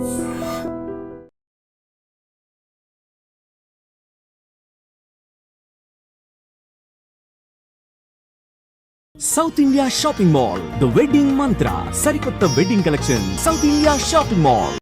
South India shopping mall, the wedding మంత్ర, సరికొత్త wedding collection. South India shopping mall.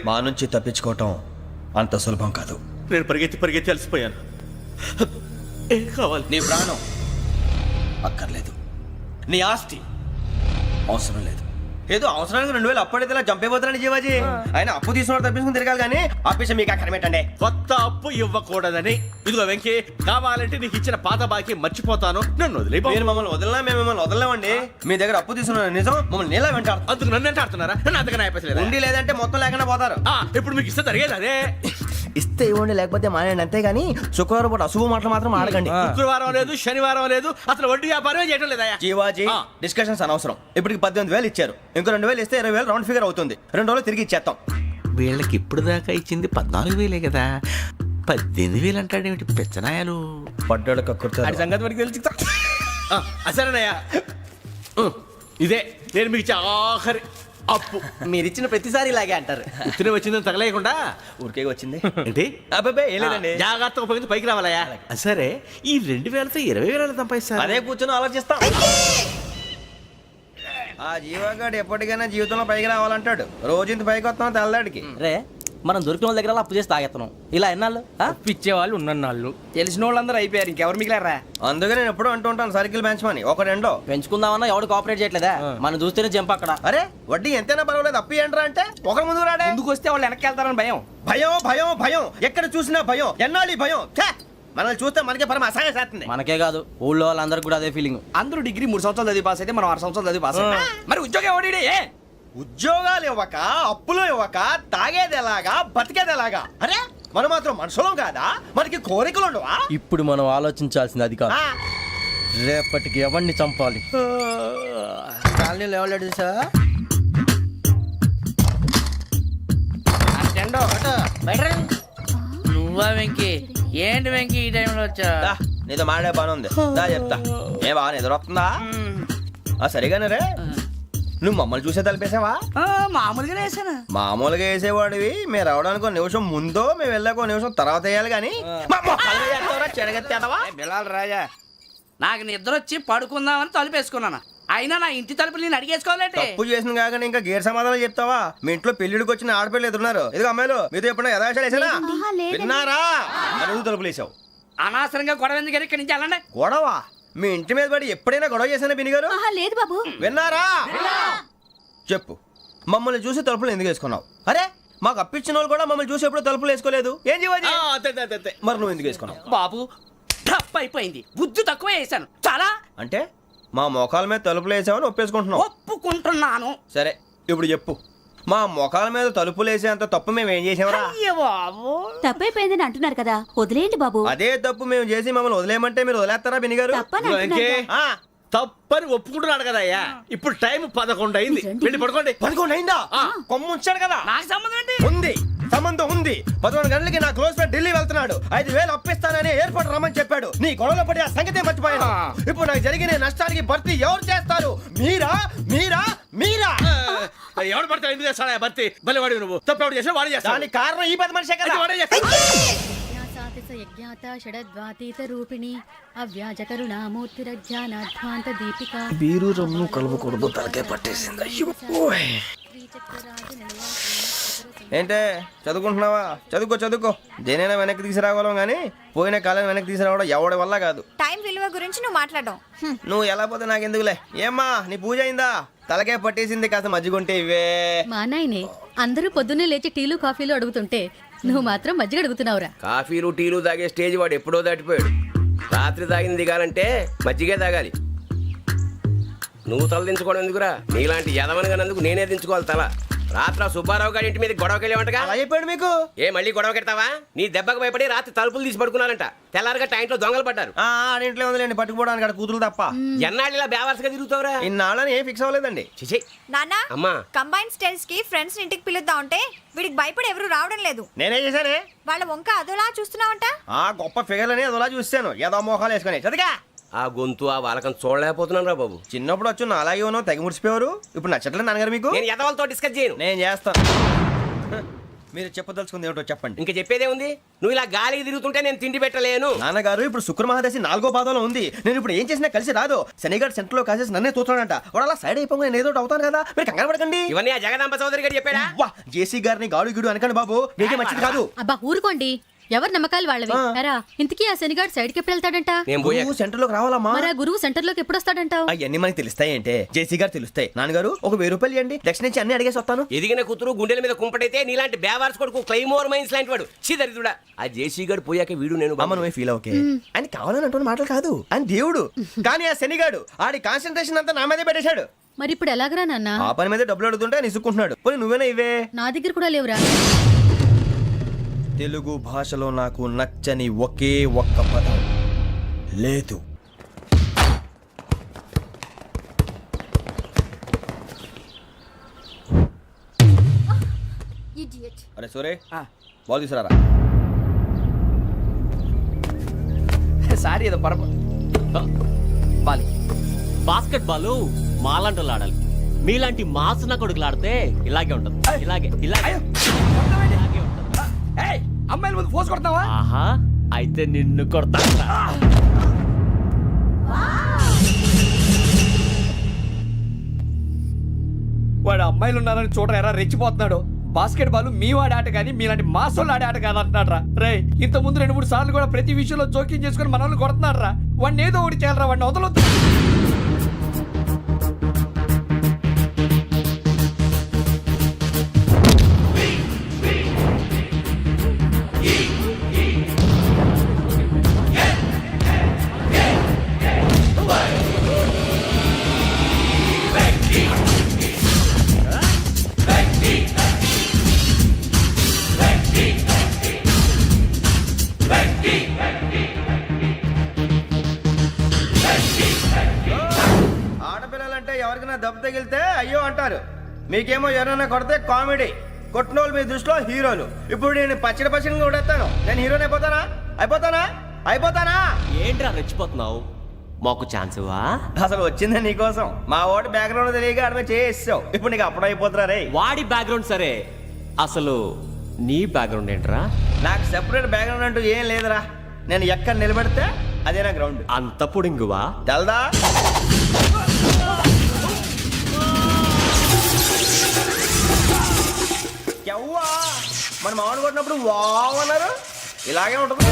మా నుంచి తప్పించుకోవటం అంత సులభం కాదు. నేను పరిగెత్తి అలసిపోయాను. ఏం కావాలి? నీ ప్రాణం అక్కర్లేదు, నీ ఆస్తి అవసరం లేదు. ఏదో అవసరానికి 2000 అప్పటిలా చంపేపోతున్నాను జీవాజీ. ఆయన అప్పు తీసుకున్న తప్పించుకుని తిరగాలి కానీ ఆపేసి మీకు అక్కడ పెట్టండి. కొత్త అప్పు ఇవ్వకూడదని. ఇదిగో వెంకీ, కావాలంటే నీకు ఇచ్చిన పాత బాకీ మర్చిపోతాను, నన్ను వదిలే. మీరు మమ్మల్ని వదలనా? మేము మిమ్మల్ని వదలలేమండి. మీ దగ్గర అప్పు తీసుకున్న నిజం మమ్మల్ని నీలా వెంటాడు. అందుకు నన్ను ఎంత ఆడుతున్నారా? నన్ను అంతగా అయిపోలేదు. ఉండి లేదంటే మొత్తం లేకుండా పోతారు. ఇప్పుడు మీకు ఇస్తే జరిగేది అదే. ఇస్తే ఇవ్వండి, లేకపోతే మానేయండి. అంతేగాని శుక్రవారం పూట అశుభ మాటలు మాత్రం ఆడకండి. శుక్రవారం లేదు, శనివారం లేదు, అసలు వడ్డీ వ్యాపారమే చేయడం లేదా? జీవాజీ, డిస్కషన్స్ అనవసరం. ఇప్పటికి 18,000 ఇచ్చారు. ఇంకో 2,000 ఇస్తే 20,000 రౌండ్ ఫిగర్ అవుతుంది. 2 రోజులు తిరిగి ఇచ్చేస్తాం. వీళ్ళకి ఇప్పుడు దాకా ఇచ్చింది 14,000 కదా, 18,000 అంటాడేమిటి పెచ్చనాయాలు? పడ్డాడు కక్కుర్తాడు. సంగతి వరకు తెలిసి అసలేనయ్యా, ఇదే నేను మీకు ఇచ్చే ఆఖరి అప్పు. మీరు ఇచ్చిన ప్రతిసారి ఇలాగే అంటారు. ఇతనే వచ్చిందని తగలేయకుండా ఊరికే వచ్చింది ఏంటి? అబ్బాయి ఏం లేదండి. జాగ్రత్తగా ఉపయోగించి పైకి రావాలయ్యా. సరే, ఈ 2,000తో 20,000 సంపాదిస్తారు. అదే కూర్చొని ఆలోచిస్తాం. ఆ జీవగాడు ఎప్పటికైనా జీవితంలో పైకి రావాలంటాడు. రోజు ఇంత పైకి వస్తాం తెల్లడికి. రే, మనం దొరికిన వాళ్ళ దగ్గర అప్పు చేసి తాగెత్తనం. ఇలా ఎన్నాళ్ళు పిచ్చే వాళ్ళు ఉన్నన్నాళ్ళు తెలిసిన వాళ్ళందరూ అయిపోయారు, ఇంకెవరు మిగిలారా? అందుకే నేను ఎప్పుడు అంటూ ఉంటాను సర్కిల్ బెంచ్ మని. ఒక రెండో పెంచుకుందామన్నా ఎవడు కోఆపరేట్ చేయట్లేదా? మనం చూస్తేనే జంప్ అక్కడ. అరే వడ్డీ ఎంతైనా పర్వాలేదు, అప్పు ఏంట్రా అంటే ఒకరి ముందు రాడే. ముందుకు వస్తే వాళ్ళు వెనక్కి వెళ్తారని భయం. భయం భయం భయం, ఎక్కడ చూసినా భయం. ఎన్నాళ్ళు భయం? మనల్ని చూస్తే మనకే పరమ అసహాయం చేస్తుంది. మనకే కాదు, ఊళ్ళో వాళ్ళందరికీ కూడా అదే ఫీలింగ్. అందరూ డిగ్రీ 3 సంవత్సరాలు చదివి పాస్ అయితే మనం 6 సంవత్సరాలు చదివి పాస్ అయితే మరి ఉద్యోగం ఎవడి? ఉద్యోగాలు ఇవ్వక, అప్పులు ఇవ్వక, తాగేది ఎలాగా, బతికేది ఎలాగా? అరే మనం మాత్రం మనుషులం కాదా? మనకి కోరికలు ఉండవా? ఇప్పుడు మనం ఆలోచించాల్సింది అది కాదు, రేపటికి ఎవరిని చంపాలి. కాలనీలో ఎవరు సార్? నువ్వా వెంకీ? ఏంటి వెంకీ ఈ టైంలో వచ్చా? నీతో మాడే పని ఉంది, దా చెప్తా. ఏ బాగా నిద్రొస్తుందా? సరిగానే రే, నువ్వు మమ్మల్ని చూసే తలిపేసావా? మామూలుగానే వేసాను. మామూలుగా వేసేవాడివి. మేము రావడానికి 1 నిమిషం ముందో, మేము వెళ్ళాక 1 నిమిషం తర్వాత వేయాలి కానీ బిలాల్ రాజా, నాకు నిద్ర వచ్చి పడుకుందామని తలుపేసుకున్నాను. అయినా నా ఇంటి తలుపులు నేను అడిగేసుకోవాలంటే తప్పు చేసిన కాక ఇంకా గేర్ సమాధానం చెప్తావా? మీ ఇంట్లో పెళ్లిడికి వచ్చిన ఆడపిల్లలు ఎదురున్నారు. ఇదిగో అమ్మాయిలు, మీతో ఎప్పుడైనా యథాశాలు వేసానా? విన్నారా? అడుగు తలుపులు వేసావు. అనవసరంగా గొడవ ఎందుకు? ఇక్కడి నుంచి వెళ్ళండి. గొడవ? మీ ఇంటి మీద పడి ఎప్పుడైనా గొడవ చేశానా బినిగారు? లేదు బాబు. విన్నారా? చెప్పు, మమ్మల్ని చూసి తలుపులు ఎందుకు వేసుకున్నావు? అరే మాకు అప్పించిన వాళ్ళు కూడా మమ్మల్ని చూసి ఎప్పుడు తలుపులు వేసుకోలేదు. ఏం చేయాలి? మరి నువ్వు ఎందుకు వేసుకున్నావు? బాబు టప్ అయిపోయింది, బుద్ధి తక్కువ వేసాను చాలా. అంటే మా మోకాల మీద తలుపులు వేసామని ఒప్పేసుకుంటున్నావు? ఒప్పుకుంటున్నాను. సరే ఇప్పుడు చెప్పు, మా మొఖాల మీద తలుపులు వేసేంత తప్పు మేము ఏం చేసామరా? తప్పైపోయిందని అంటున్నారు కదా, వదిలేయండి బాబు. అదే తప్పు మేము చేసి మమ్మల్ని వదిలేయమంటే మీరు వదిలేస్తారా బినిగారు? తప్పని ఒప్పుకుంటున్నాడు కదా అయ్యా. ఇప్పుడు టైం 11 అయింది, వెళ్ళి పడుకోండి. 11 అయిందా? కొమ్ము ఉంచాడు కదా. నాకు సంబంధం ఏంటి? ఉంది. సంబంధం ఉంది. 11 గంటలకి నా క్లోజ్ ఫ్రెండ్ ఢిల్లీ వెళ్తున్నాడు. 5,000 అప్పిస్తానని ఎయిర్పోర్ట్ రమ్మని చెప్పాడు. నీ గొడవలో పడి ఆ సంగతే మర్చిపోయాను. ఇప్పుడు నాకు జరిగిన నష్టానికి భర్తీ ఎవరు చేస్తారు? మీరా మీరా మీరా? ఎవడు పడితే ఎందుకు చేస్తాడా భర్తీ? భలే వాడి నువ్వు తప్పు చేసా వాడు చేస్తా. దానికి కారణం ఈ 10 మనిషే కదా. వాడే చేస్తాడు. యజ్ఞాత షడద్వాతీత రూపిణి అవ్యాజ కరుణామూర్తిరజ్ఞానాధ్వాంత దీపిక బీరు రమ్ము కలవకూడదు, తలకే పట్టేసింది. ఏంటే చదువుకుంటున్నావా? చదువుకో. దేనైనా వెనక్కి తీసుకురావాలం కానీ పోయిన కాలం వెనక్కి తీసుకురావడం ఎవడి వల్ల కాదు. టైం విలువ గురించి నువ్వు మాట్లాడడం నువ్వు ఎలా పోతే నాకు ఎందుకులే. ఏమ్మా నీ పూజ అయిందా? తలకే పట్టేసింది, కాస్త మజ్జిగుంటే ఇవే. మా నాయనే అందరూ పొద్దున్నే లేచి టీలు కాఫీలు అడుగుతుంటే నువ్వు మాత్రం మజ్జిగ అడుగుతున్నావురా. కాఫీలు టీలు తాగే స్టేజ్ వాడు ఎప్పుడో దాటిపోయాడు. రాత్రి తాగింది దిగాలంటే మజ్జిగే తాగాలి. నువ్వు తల దించుకోవడం ఎందుకురా? నీలాంటి యదవనగానందుకు నేనే దించుకోవాలి తల. రాత్రి సుబ్బారావు గారి ఇంటి మీద గొడవకి వెళ్ళేవంటగా. అలా చెప్పాడు మీకు? ఏ మళ్ళీ గొడవ కెడతావా? నీ దెబ్బకు భయపడి రాత్రి తలుపులు తీసి పడుకున్నారంట. తెల్లారగా టైంట్లో దొంగలు పడ్డారు. ఆడింట్లో ఉందిలేండి, పట్టుకుపోవడానికి అక్కడ కూతురు తప్ప. ఎన్నాళ్ళు ఇలా బేవర్స్గా తిరుగుతావురా? ఇన్నాళ్ళని ఏం ఫిక్స్ అవ్వలేదండి. చిచి నాన్న అమ్మా. కంబైన్ స్టైల్స్ కి ఫ్రెండ్స్ ఇంటికి పిలుద్దాం అంటే వీడికి భయపడి ఎవరు రావడం లేదు. నేనే చేశానే. వాళ్ళ వంక అదోలా చూస్తున్నావంట. గొప్ప ఫిగర్ అని అదోలా చూస్తాను. ఏదో మోహాలు వేసుకొని చదిగా. ఆ గొంతు ఆ వాలకం చూడలేకపోతున్నాను రా బాబు. చిన్నప్పుడు వచ్చి నా అలాగే ఉన్నావు, తెగ ముడిచిపోయారు. ఇప్పుడు నచ్చట్లేదు నాన్నగారు మీకు? నేను యదవలతో డిస్కస్ చేయను. నేను చేస్తాను. మీరు చెప్పదలుచుకుంది ఏమిటో చెప్పండి. ఇంకా చెప్పేదే ఉంది. నువ్వు ఇలా గాలికి తిరుగుతుంటే నేను తిండి పెట్టలేను. నాన్నగారు ఇప్పుడు శుక్ర మహాదశి 4వ పాదంలో ఉంది. నేను ఇప్పుడు ఏం చేసినా కలిసి రాదు. శనిగారు సెంటర్ లో కాసేసి నన్నే చూస్తాడంట. వాడు అలా సైడ్ అయిపోయి నేను ఏదో ఒకటి అవుతాను కదా. మీరు కంగారు పడకండి. ఇవన్నీ ఆ జగదాంబ చౌదరి గారు చెప్పాడా? వా జేసీ గారిని గాడు గిడు అనకండి బాబు, మీకే మంచిది కాదు. అబ్బా ఊరుకోండి, ఎవరి నమ్మకాలు వాళ్ళవి. ఎరా ఇంతకీ ఆ శనిగాడు సైడ్కి ఎప్పుడు వెళ్తాడంట? నేను పోయా. నువ్వు సెంటర్ లోకి రావాలమ్మా. మరి ఆ గురువు సెంటర్ లోకి ఎప్పుడు వస్తాడంటావు? అవన్నీ మనకి తెలుస్తాయి అంటే జేసీ గారు తెలుస్తాయి. నాన్నగారు ఒక 1000 రూపాయలు ఇవ్వండి, దక్షిణ నుంచి అన్ని అడిగేసి వస్తాను. ఎదిగిన కూతురు గుండెల మీద కుంపటైతే నీలాంటి బేవార్స్ కొడుకు క్లైమోర్ మైన్స్ లాంటి వాడు చీదరిదుడా. ఆ జేసీ గారు పోయాక వీడు నేను అమ్మ నువ్వే ఫీల్ ఓకే. ఆయన కావాలని అంటున్న మాటలు కాదు, ఆయన దేవుడు. కానీ ఆ శనిగాడు ఆడి కాన్సన్ట్రేషన్ అంతా నా మీదే పెట్టేశాడు. మరి ఇప్పుడు ఎలాగరా నాన్న? ఆ పని మీద డబ్బులు అడుగుతుంటే నిసుక్కుంటున్నాడు. పోనీ నువ్వేనా ఇవే? నా దగ్గర కూడా లేవురా. తెలుగు భాషలో నాకు నచ్చని ఒకే ఒక్క పదం లేదు. అరే సూరే బాల్ తీసుకురారా. సారీ ఏదో బాలి బాస్కెట్ బాల్ మాలాంటి ఆడాలి. మీలాంటి మాసన కొడుకులు ఆడితే ఇలాగే ఉంటది. ఇలాగే ఇలాగే అమ్మాయిల ముందు ఫోర్స్ కొడతావా? ఆహా అయితే నిన్ను కొడతా. వాడు అమ్మాయిలు ఉన్నారని చూడరా ఎరా రెచ్చిపోతున్నాడు. బాస్కెట్ బాల్ మీ వాడి ఆట కానీ మీలాంటి మాసోళ్ళు ఆడే ఆట కాదు అంటున్నాడు రా. రే ఇంత ముందు 2-3 సార్లు కూడా ప్రతి విషయంలో జోక్యం చేసుకుని మన వాళ్ళు కొడుతున్నాడు రా. వాడిని ఏదో ఒకటి చేయాలరా, వాడిని వదలొద్దు. ఆడపిల్లలంటే ఎవరికైనా దెబ్బ తగిలితే అయ్యో అంటారు. మీకేమో ఎవరైనా కొడితే కామెడీ. కొట్టిన వాళ్ళు మీ దృష్టిలో హీరోలు. ఇప్పుడు నేను పచ్చడి కొడేస్తాను. నేను హీరోని అయిపోతానా? ఏంట్రా రెచ్చిపోతున్నావు? మాకు ఛాన్స్ ఇవ్వా? అసలు వచ్చిందే నీకోసం. మా ఓటు బ్యాక్గ్రౌండ్ తెలియక ఆడమే చేసావు. ఇప్పుడు నీకు అప్పుడు అయిపోతున్నా రే. వాడి బ్యాక్గ్రౌండ్ సరే, అసలు నీ బ్యాక్గ్రౌండ్ ఏంట్రా? నాకు సెపరేట్ బ్యాక్గ్రౌండ్ అంటూ ఏం లేదురా. నేను ఎక్కడ నిలబడితే అదే నా గ్రౌండ్. అంత పుడింగువా? తెల్దా? ఎవ్వా మన మామిడి కొట్టినప్పుడు వావ్ అన్నారు. ఇలాగే ఉంటుంది.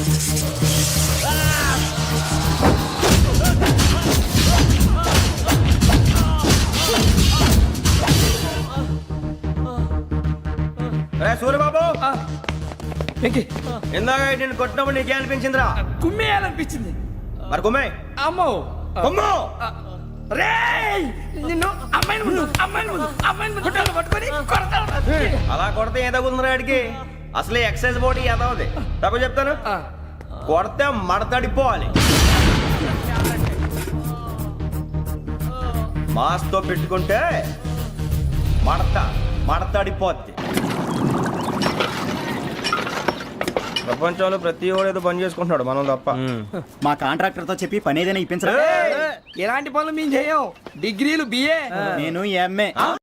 రే సూర్యబాబు వెంకీ ఇందాక నేను కొట్టినప్పుడు నీకే అనిపించిందిరా? కుమ్మేయాలనిపించింది. మరి కుమ్మే అమ్మో కుమ్ము. రే నిన్ను అమ్మాయిని ముందు గుడ్డలు పట్టుకొని కొడతాను. అలా కొడితే ఏ తగ్గుతుందిరా ఆడికి? అసలు ఎక్సైజ్ బాడీ ఏదవుది తప్ప చెప్తాను. కొడితే మడతడిపోవాలి. మాస్తో పెట్టుకుంటే మడతడిపోద్ది. ప్రపంచంలో ప్రతి వాడు ఏదో పని చేసుకుంటున్నాడు, మనం తప్ప. మా కాంట్రాక్టర్ తో చెప్పి పని ఏదైనా ఇప్పించరా? ఎలాంటి పనులు మేము చేయం. డిగ్రీలు బిఏ. నేను ఎంఏ.